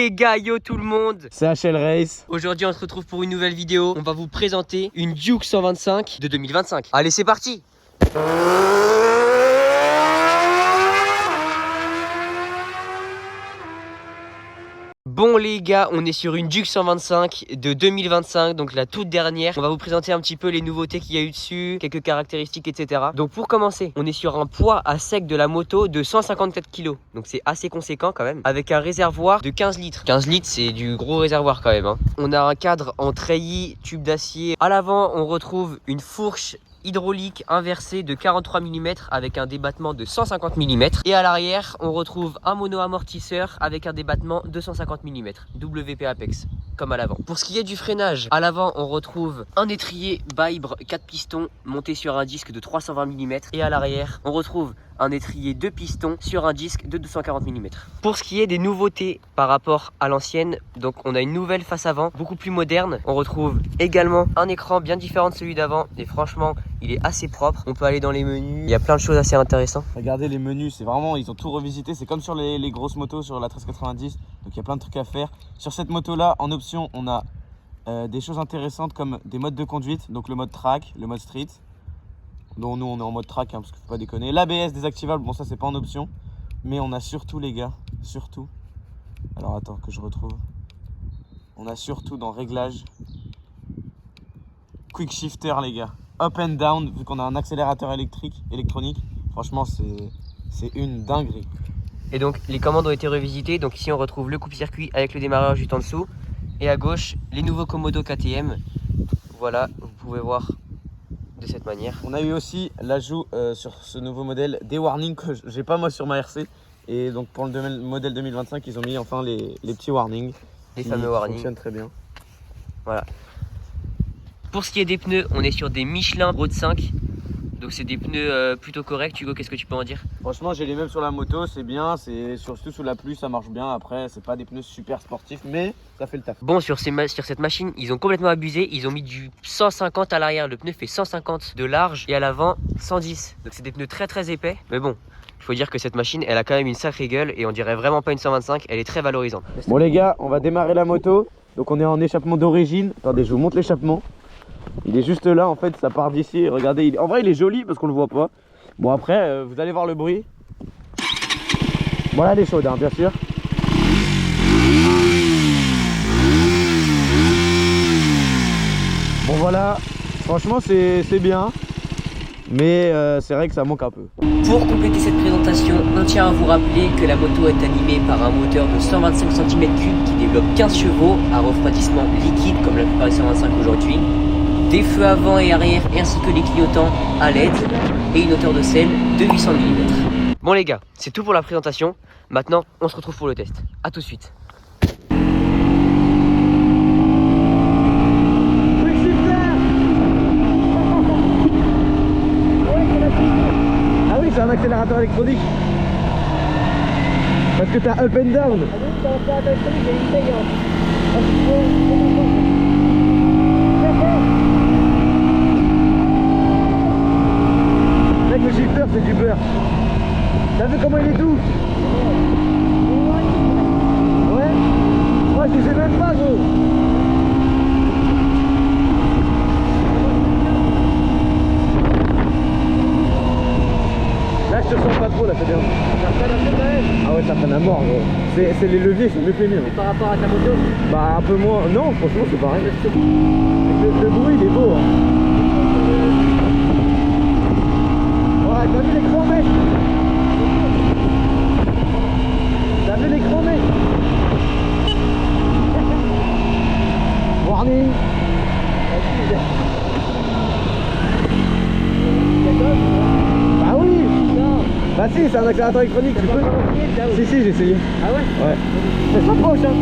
les gars, yo tout le monde, c'est HL Race. Aujourd'hui on se retrouve pour une nouvelle vidéo. On va vous présenter une Duke 125 de 2025. Allez, c'est parti. Bon les gars, on est sur une Duke 125 de 2025, donc la toute dernière. On va vous présenter un petit peu les nouveautés qu'il y a eu dessus, quelques caractéristiques, etc. Donc pour commencer, on est sur un poids à sec de la moto de 154 kg. Donc c'est assez conséquent quand même, avec un réservoir de 15 litres. 15 litres, c'est du gros réservoir quand même, hein. On a un cadre en treillis, tube d'acier. À l'avant, on retrouve une fourche hydraulique inversée de 43 mm avec un débattement de 150 mm. Et à l'arrière, on retrouve un mono-amortisseur avec un débattement de 150 mm, WP Apex, comme à l'avant. Pour ce qui est du freinage, à l'avant, on retrouve un étrier Bibre 4 pistons monté sur un disque de 320 mm. Et à l'arrière, on retrouve un étrier 2 pistons sur un disque de 240 mm. Pour ce qui est des nouveautés par rapport à l'ancienne, donc on a une nouvelle face avant, beaucoup plus moderne. On retrouve également un écran bien différent de celui d'avant et franchement, il est assez propre. On peut aller dans les menus, il y a plein de choses assez intéressantes. Regardez les menus, c'est vraiment, ils ont tout revisité. C'est comme sur les grosses motos, sur la 1390. Donc il y a plein de trucs à faire. Sur cette moto là, en option, on a des choses intéressantes comme des modes de conduite. Donc le mode track, le mode street. Donc nous on est en mode track, hein, parce qu'il faut pas déconner. L'ABS désactivable, bon ça c'est pas en option. Mais on a surtout les gars, surtout. Alors attends que je retrouve. On a surtout dans réglage quick shifter les gars. Up and down, vu qu'on a un accélérateur électronique. Franchement c'est une dinguerie. Et donc les commandes ont été revisitées. Donc ici on retrouve le coupe-circuit avec le démarreur juste en dessous. Et à gauche, les nouveaux Komodo KTM. Voilà, vous pouvez voir de cette manière. On a eu aussi l'ajout sur ce nouveau modèle des warnings que j'ai pas moi sur ma RC. Et donc pour le modèle 2025, ils ont mis enfin les petits warnings. Les fameux warnings. Fonctionnent très bien. Voilà. Pour ce qui est des pneus, on est sur des Michelin Road 5. Donc c'est des pneus plutôt corrects. Hugo, qu'est-ce que tu peux en dire? Franchement, j'ai les mêmes sur la moto, c'est bien. C'est surtout sous la pluie, ça marche bien. Après, c'est pas des pneus super sportifs, mais ça fait le taf. Bon, sur cette machine, ils ont complètement abusé. Ils ont mis du 150 à l'arrière. Le pneu fait 150 de large et à l'avant 110. Donc c'est des pneus très très épais. Mais bon, il faut dire que cette machine, elle a quand même une sacrée gueule et on dirait vraiment pas une 125. Elle est très valorisante. Bon les gars, on va démarrer la moto. Donc on est en échappement d'origine. Attendez, je vous montre l'échappement. Il est juste là en fait, ça part d'ici. Regardez, en vrai il est joli parce qu'on le voit pas. Bon après, vous allez voir le bruit. Bon là elle est chaude hein, bien sûr. Bon voilà, franchement c'est bien. Mais c'est vrai que ça manque un peu. Pour compléter cette présentation, on tient à vous rappeler que la moto est animée par un moteur de 125 cm3 qui développe 15 chevaux à refroidissement liquide comme la plupart des 125 aujourd'hui. Des feux avant et arrière ainsi que les clignotants à LED et une hauteur de selle de 800 mm. Bon les gars, c'est tout pour la présentation. Maintenant, on se retrouve pour le test. A tout de suite. Ah oui, c'est un accélérateur électronique. Parce que t'as up and down. Mec, le shifter c'est du beurre. T'as vu comment il est doux? Ouais. Ouais, je sais même pas gros. Là je te sens pas trop là, c'est bien. Ça freine un peu quand même. Ah ouais, ça freine à mort gros. C'est les leviers, c'est mieux peinés. Par rapport à ta moto? Bah un peu moins. Non, franchement c'est pareil. Le bruit il est beau hein. Ouais, t'as vu l'écran mec? T'as vu l'écran mec? Warning. Bah oui. Bah si, c'est un accélérateur électronique, tu peux. Si, j'ai essayé. Ah ouais? Ouais. Ça s'approche hein.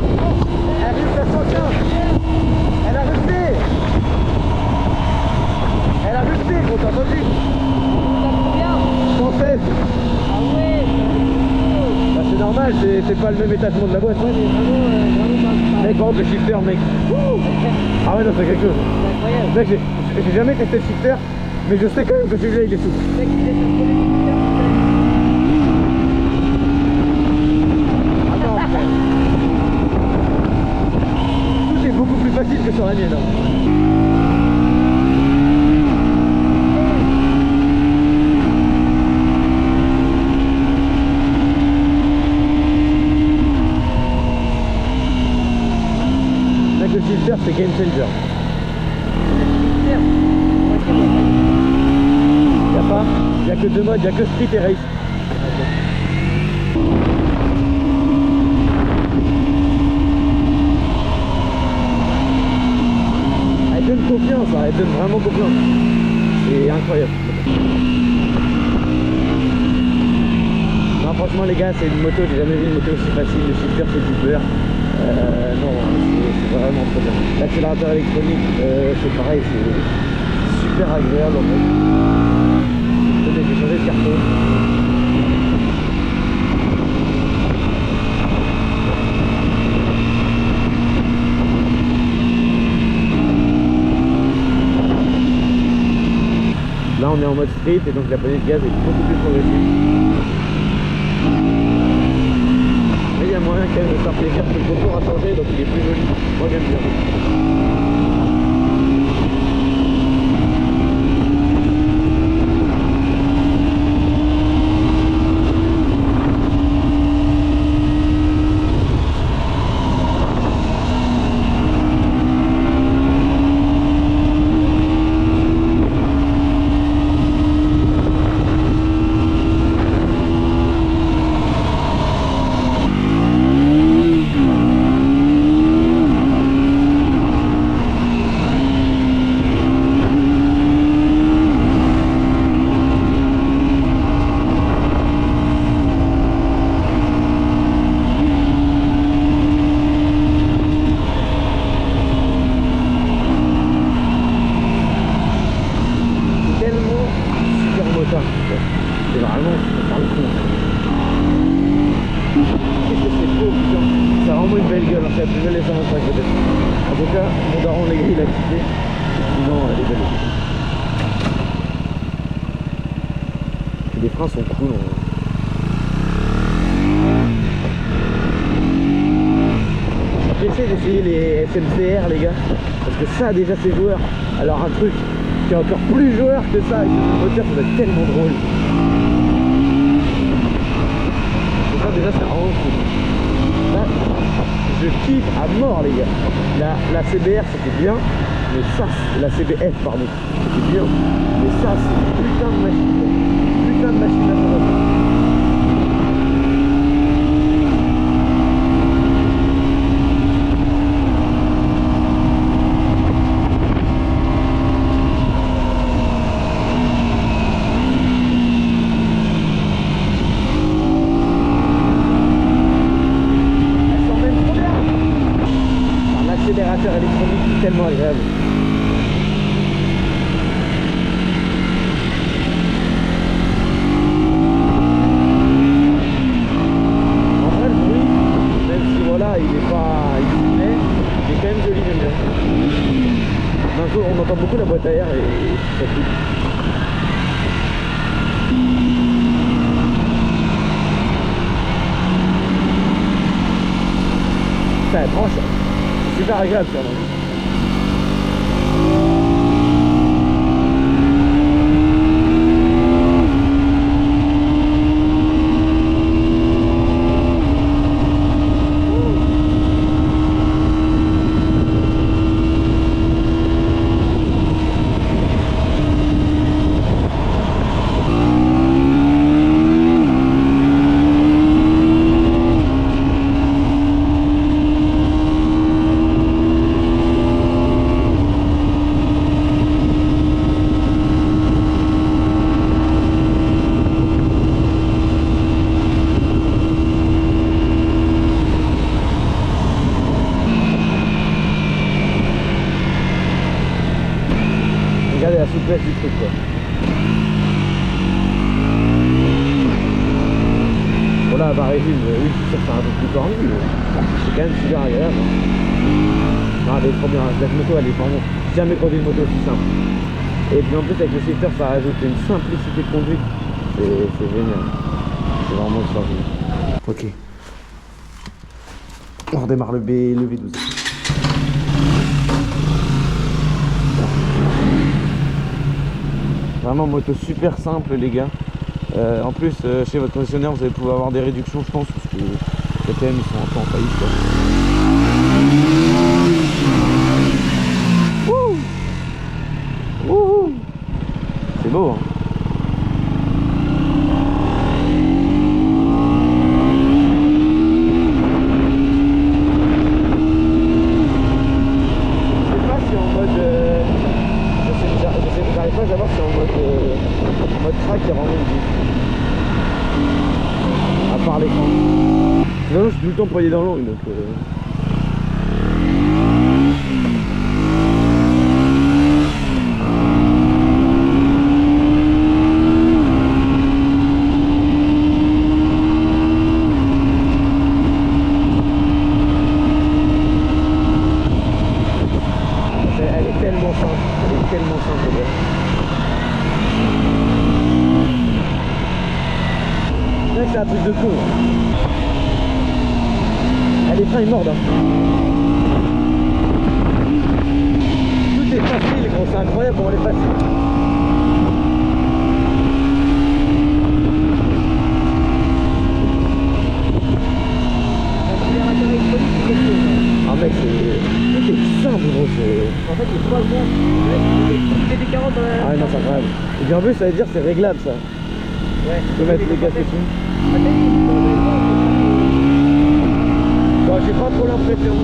Regarde, regarde. Elle a resté, gros, t'as pas vu? c'est pas le même étagement de la boîte. Ouais, mais vraiment, Mec, par contre, le shifter, mec. Ah ouais, non, c'est quelque chose. c'est incroyable. Mec, j'ai jamais testé le shifter, mais je sais quand même que celui-là, il est souple. Le mec, il laisse un peu les shifter, Attends, frère. Tout est beaucoup plus facile que sur la mienne. Mec, le shifter, c'est game changer. Y'a que deux modes, y'a que street et race. Elle donne confiance, hein, elle donne vraiment confiance. C'est incroyable. Non, franchement les gars, c'est une moto, j'ai jamais vu une moto aussi facile. Le shifter c'est du beurre. Non, c'est vraiment très bien. L'accélérateur électronique, c'est pareil, c'est super agréable en fait. J'ai changé de carton. Là on est en mode street et donc la poignée de gaz est beaucoup plus progressive. Mais il y a moyen quand même de faire plaisir parce que le contour a changé donc il est plus joli. Moi j'aime bien. C'est vraiment, ça parle con. Qu'est-ce que c'est beau, putain. Ça a vraiment une belle gueule, c'est la plus belle des 125 peut-être. En tout cas, mon daron Legris il a quitté. Sinon, elle est belle. Et les freins sont cool. J'essaie d'essayer les SMCR les gars. Parce que ça déjà c'est joueur. Alors un truc qui est encore plus joueur que ça avec le moteur, ça doit être tellement drôle. Et ça déjà c'est vraiment cool. Là, je kiffe à mort les gars. La CBR c'était bien, mais ça, la CBF pardon, c'était bien. Mais ça c'est une putain de machine. Putain de machine à faire. L'accélérateur électronique est tellement agréable. En vrai le bruit, même si voilà il est pas illuminé, il est quand même joli, j'aime bien. D'un coup on entend beaucoup la boîte à air et ça cool. Ça branche. Super agréable ça. Regardez la souplesse du truc quoi. Bon Voilà, par régime, oui, c'est sûr que c'est un peu plus cornu, mais c'est quand même super agréable. Non, elle est trop bien, cette moto, elle est vraiment jamais conduit une moto aussi simple. Et puis en plus, avec le shifter, ça rajoute une simplicité de conduite. C'est génial. C'est vraiment extraordinaire. Ok. On redémarre le V12. Vraiment moto super simple les gars. En plus chez votre concessionnaire vous allez pouvoir avoir des réductions je pense parce que KTM ils sont un peu en faillite quoi. Wouh Wouh c'est beau hein. J'arrive pas à savoir si en mode track il y a vraiment une vie. À part l'écran. Non, je suis tout le temps poigné dans l'angle donc elle est tellement simple. Elle est tellement simple. C'est un truc de con. Les freins ils mordent. Hein. Tout est facile gros, c'est incroyable comment elle est facile. Ah mec tout est simple gros. En fait, les 3 secondes, c'est des 40 dans la... Ah non c'est incroyable. Et bien en plus ça veut dire c'est réglable ça. Ouais. Tu peux mettre les gaz dessus. Bon, j'ai pas trop l'impression.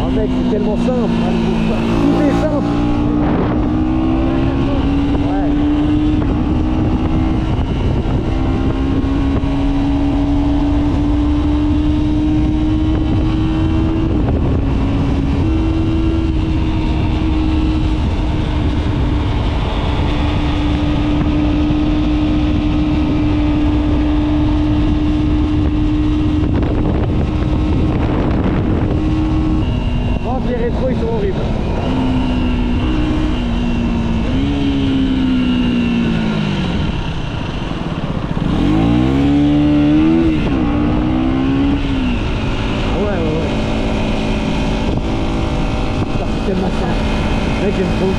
Oh mec, c'est tellement simple. Tout est simple. Ouais. Les rétros ils sont horribles. Ah ouais. Ça c'est tellement simple. Mec j'aime trop.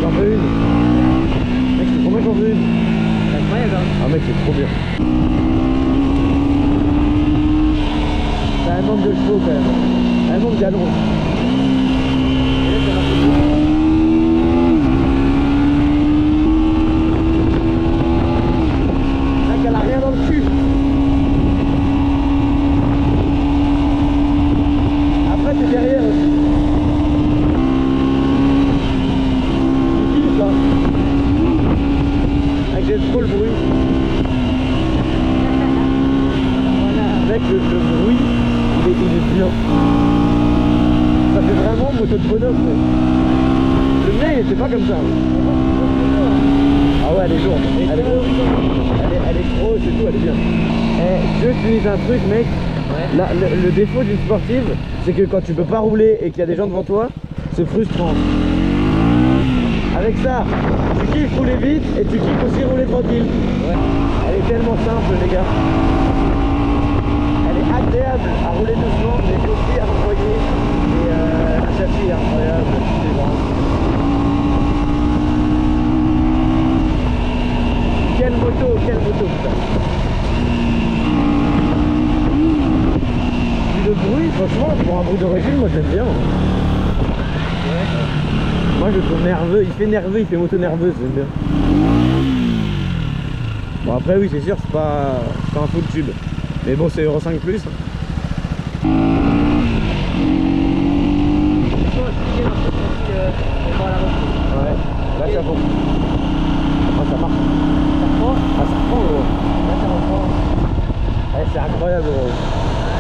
J'en veux une. Mec, c'est combien j'en veux une? C'est incroyable, hein. Ah mec, c'est trop bien. Ça a un manque de chevaux quand même. Un manque d'allonge. Mec, elle a rien dans le cul. Après, c'est derrière aussi. J'aime trop le bruit. Voilà. bien. Ça fait vraiment moto de bonhomme. Mais... le mien il était pas comme ça. Ah ouais, elle est lourde. Elle est grosse et tout, elle est bien. Et je te dis un truc, mec. Ouais. Là, le défaut d'une sportive, c'est que quand tu peux pas rouler et qu'il y a des gens devant toi, c'est frustrant. Avec ça, tu kiffes rouler vite et tu kiffes aussi rouler tranquille. Ouais. Elle est tellement simple, les gars. Elle est agréable à rouler doucement, mais aussi à employer. Et un châssis incroyable, c'est grand. Quelle moto, putain. Le bruit, franchement, pour un bruit d'origine, moi j'aime bien. Ouais. Moi je le trouve nerveux, il fait moto nerveuse, j'aime bien. Bon après oui c'est sûr, c'est pas un full tube. Mais bon c'est Euro 5 plus. Ouais, là ça fond. Ah ça marche. Ça reprend. Ah ça reprend gros. Là ça reprend. Ouais, c'est incroyable gros.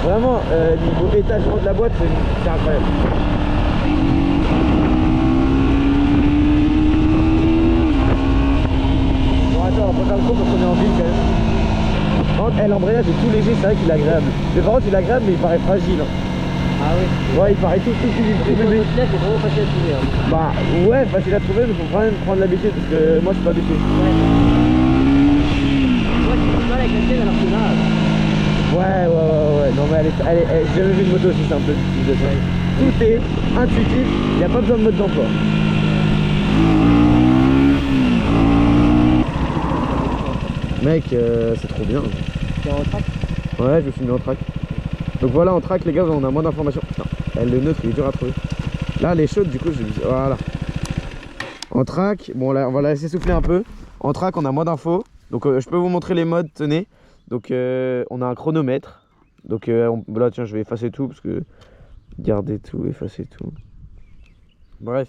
Vraiment, niveau étagement de la boîte, c'est incroyable. Bon attends, on peut faire le tour parce qu'on est en ville quand même. Par contre, l'embrayage est tout léger, c'est vrai qu'il est agréable. Mais par contre il est agréable mais il paraît fragile. Ah oui. Ouais, il paraît tout bébé. C'est vraiment facile à trouver. Hein. Bah ouais, facile à trouver mais faut quand même prendre l'habitude parce que moi je suis pas habitué. Ouais. Moi j'ai du mal avec la tienne alors que là... Ouais, non mais j'ai jamais vu une moto aussi simple. Tout est intuitif, il n'y a pas besoin de mode d'emploi. Mec, c'est trop bien. T'es en track? Ouais, je me suis mis en track. Donc voilà, en track les gars, on a moins d'informations. Putain, le neutre il est dur à trouver. Là, elle est chaude, du coup, voilà. En track, bon là, on va la laisser souffler un peu. En track, on a moins d'infos. Donc je peux vous montrer les modes, tenez. Donc on a un chronomètre. Donc là tiens je vais effacer tout parce que garder tout, effacer tout. Bref.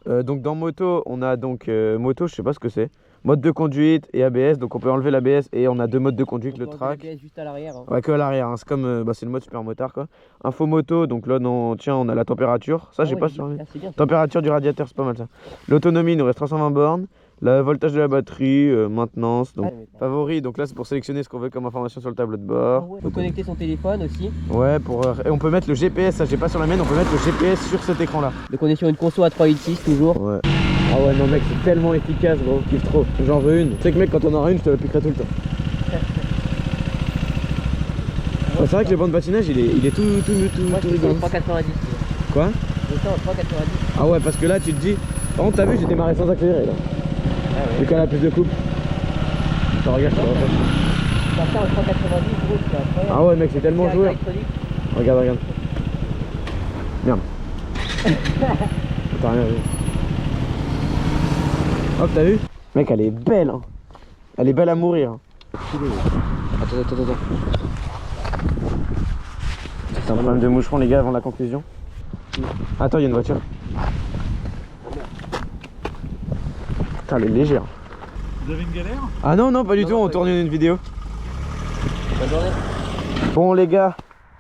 Donc dans moto on a donc moto, je sais pas ce que c'est. Mode de conduite et ABS. Donc on peut enlever l'ABS et on a deux modes de conduite, le track. ABS juste à l'arrière. Hein. Ouais que à l'arrière, hein. C'est comme c'est le mode super motard quoi. Info moto, donc là non, tiens on a la température. Ça j'ai pas sur lui. Température du radiateur, c'est pas mal ça. L'autonomie, il nous reste 320 bornes. Le voltage de la batterie, maintenance, donc favori, donc là c'est pour sélectionner ce qu'on veut comme information sur le tableau de bord. On peut connecter son téléphone aussi. Ouais, et on peut mettre le GPS, ça j'ai pas sur la mienne, on peut mettre le GPS sur cet écran là. Donc on est sur une conso à 3.86 toujours. Ouais. Ah ouais non mec c'est tellement efficace gros, je kiffe trop, j'en veux une. Tu sais que mec quand on en aura une je te la piquerai tout le temps. Ouais, c'est vrai que le banc de patinage il est tout rigolo. 3.90. Quoi? Je sens en 3.90. Ah ouais parce que là tu te dis, par contre t'as vu j'ai démarré sans accélérer là. Ah ouais. Vu qu'elle a plus de coupe. Attends, regarde, je te refais. Ça en 3.90 gros, c'est incroyable. Ah ouais mec, c'est tellement joueur. Regarde. Merde. T'as rien vu. Hop, t'as vu? Mec, elle est belle hein. Elle est belle à mourir. Attends. C'est un problème de moucheron les gars avant la conclusion. Attends, il y a une voiture. Putain, elle est légère. Vous avez une galère? Ah non, pas du tout, on tourne une vidéo. Bonne journée. Bon les gars,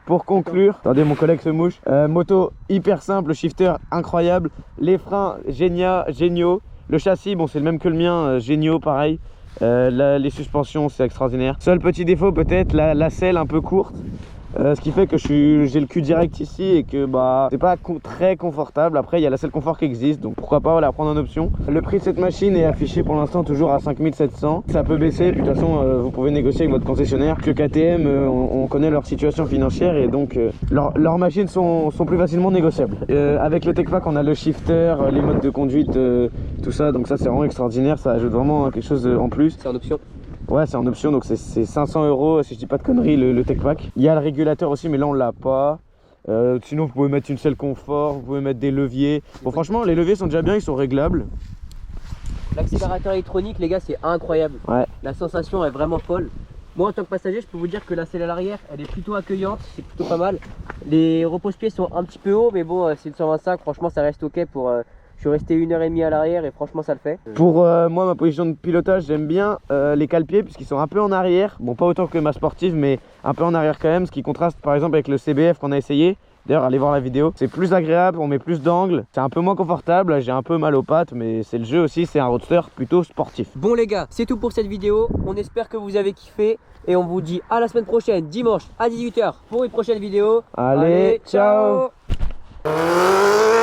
pour conclure, attendez mon collègue se mouche. Moto hyper simple, shifter incroyable, les freins géniaux, le châssis bon c'est le même que le mien, géniaux pareil. Les suspensions c'est extraordinaire. Seul petit défaut peut-être la selle un peu courte. Ce qui fait que j'ai le cul direct ici et que bah c'est pas très confortable. Après il y a la selle confort qui existe, donc pourquoi pas la prendre en option. Le prix de cette machine est affiché pour l'instant toujours à 5700. Ça peut baisser, puis de toute façon vous pouvez négocier avec votre concessionnaire. Que KTM on connaît leur situation financière et donc leurs machines sont plus facilement négociables. Avec le TechPack on a le shifter, les modes de conduite, tout ça, donc ça c'est vraiment extraordinaire, ça ajoute vraiment quelque chose en plus. C'est en option. Ouais c'est en option donc c'est 500 € si je dis pas de conneries le TechPack. Il y a le régulateur aussi mais là on l'a pas. Sinon vous pouvez mettre une selle confort, vous pouvez mettre des leviers. Bon franchement les leviers sont déjà bien, ils sont réglables. L'accélérateur électronique les gars c'est incroyable. Ouais. La sensation est vraiment folle. Moi en tant que passager je peux vous dire que la selle à l'arrière elle est plutôt accueillante, c'est plutôt pas mal. Les repose-pieds sont un petit peu hauts mais bon c'est une 125, franchement ça reste ok pour Je suis resté 1h30 à l'arrière et franchement ça le fait. Pour moi, ma position de pilotage, j'aime bien les cale-pieds puisqu'ils sont un peu en arrière. Bon, pas autant que ma sportive, mais un peu en arrière quand même, ce qui contraste par exemple avec le CBF qu'on a essayé. D'ailleurs, allez voir la vidéo. C'est plus agréable, on met plus d'angles. C'est un peu moins confortable, j'ai un peu mal aux pattes, mais c'est le jeu aussi, c'est un roadster plutôt sportif. Bon les gars, c'est tout pour cette vidéo. On espère que vous avez kiffé et on vous dit à la semaine prochaine, dimanche à 18 h pour une prochaine vidéo. Allez, ciao. ciao.